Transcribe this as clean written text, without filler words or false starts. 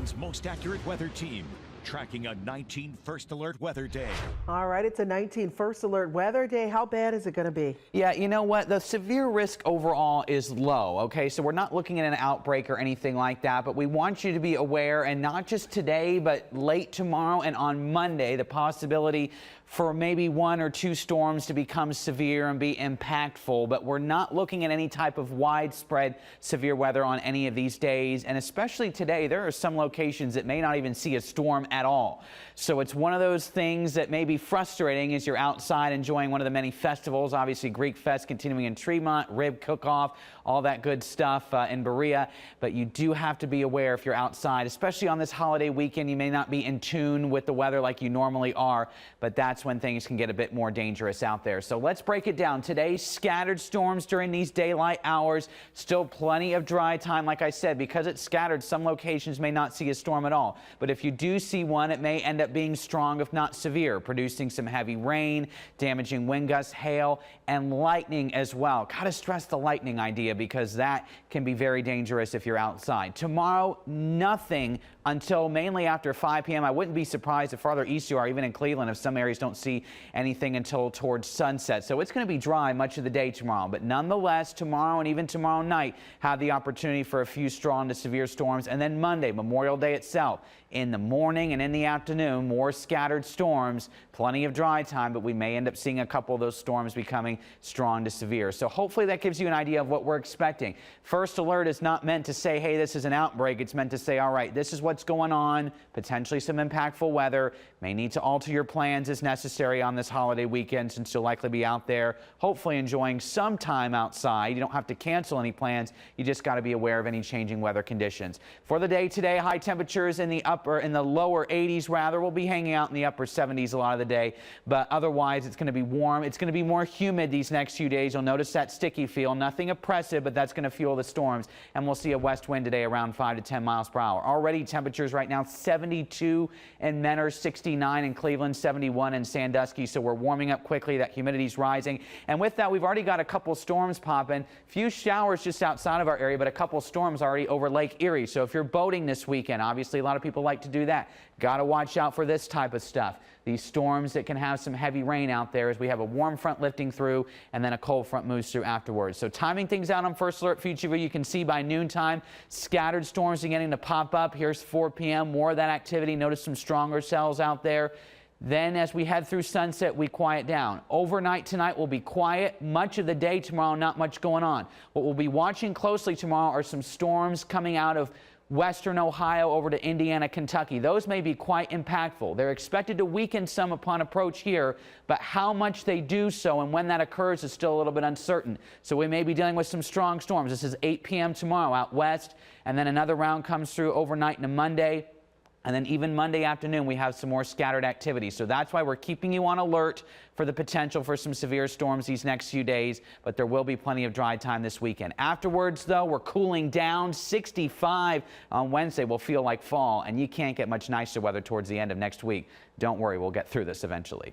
Cleveland's most accurate weather team, tracking a 19 First Alert weather day. All right, it's a 19 First Alert weather day. How bad is it going to be? Yeah, you know what? The severe risk overall is low, okay? So we're not looking at an outbreak or anything like that, but we want you to be aware, and not just today, but late tomorrow and on Monday, the possibility for maybe 1 or 2 storms to become severe and be impactful, but we're not looking at any type of widespread severe weather on any of these days. And especially today, there are some locations that may not even see a storm at all. So it's one of those things that may be frustrating as you're outside enjoying one of the many festivals. Obviously, Greek Fest continuing in Tremont, Rib Cook-Off, all that good stuff in Berea. But you do have to be aware if you're outside, especially on this holiday weekend. You may not be in tune with the weather like you normally are, but that's when things can get a bit more dangerous out there. So let's break it down. Today, scattered storms during these daylight hours. Still plenty of dry time. Like I said, because it's scattered, some locations may not see a storm at all. But if you do see one, it may end up being strong, if not severe, producing some heavy rain, damaging wind gusts, hail, and lightning as well. Gotta stress the lightning idea because that can be very dangerous if you're outside. Tomorrow, nothing until mainly after 5 p.m. I wouldn't be surprised if farther east you are, even in Cleveland, if some areas don't see anything until towards sunset. So it's going to be dry much of the day tomorrow. But nonetheless, tomorrow and even tomorrow night have the opportunity for a few strong to severe storms. And then Monday, Memorial Day itself, in the morning and in the afternoon, more scattered storms, plenty of dry time, but we may end up seeing a couple of those storms becoming strong to severe. So hopefully that gives you an idea of what we're expecting. First Alert is not meant to say, hey, this is an outbreak. It's meant to say, all right, this is what's going on, potentially some impactful weather. May need to alter your plans as necessary on this holiday weekend since you'll likely be out there, hopefully enjoying some time outside. You don't have to cancel any plans. You just got to be aware of any changing weather conditions. For the day today, high temperatures in the lower 80s rather. We'll be hanging out in the upper 70s a lot of the day, but otherwise it's going to be warm. It's going to be more humid these next few days. You'll notice that sticky feel. Nothing oppressive, but that's going to fuel the storms. And we'll see a west wind today around 5 to 10 miles per hour. Already temperatures right now 72 in Menor, 69 in Cleveland, 71 in Sandusky. So we're warming up quickly. That humidity's rising. And with that, we've already got a couple storms popping. Few showers just outside of our area, but a couple storms already over Lake Erie. So if you're boating this weekend, obviously a lot of people like to do that. Got to watch out for this type of stuff. These storms that can have some heavy rain out there as we have a warm front lifting through and then a cold front moves through afterwards. So timing things out on First Alert Future View, you can see by noontime, scattered storms beginning to pop up. Here's 4 p.m. More of that activity. Notice some stronger cells out there. Then as we head through sunset, we quiet down. Overnight tonight will be quiet. Much of the day tomorrow, not much going on. What we'll be watching closely tomorrow are some storms coming out of western Ohio over to Indiana, Kentucky. Those may be quite impactful. They're expected to weaken some upon approach here, but how much they do so and when that occurs is still a little bit uncertain. So we may be dealing with some strong storms. This is 8 p.m. tomorrow out west, and then another round comes through overnight into Monday. And then even Monday afternoon, we have some more scattered activity. So that's why we're keeping you on alert for the potential for some severe storms these next few days. But there will be plenty of dry time this weekend. Afterwards, though, we're cooling down. 65 on Wednesday will feel like fall. And you can't get much nicer weather towards the end of next week. Don't worry, we'll get through this eventually.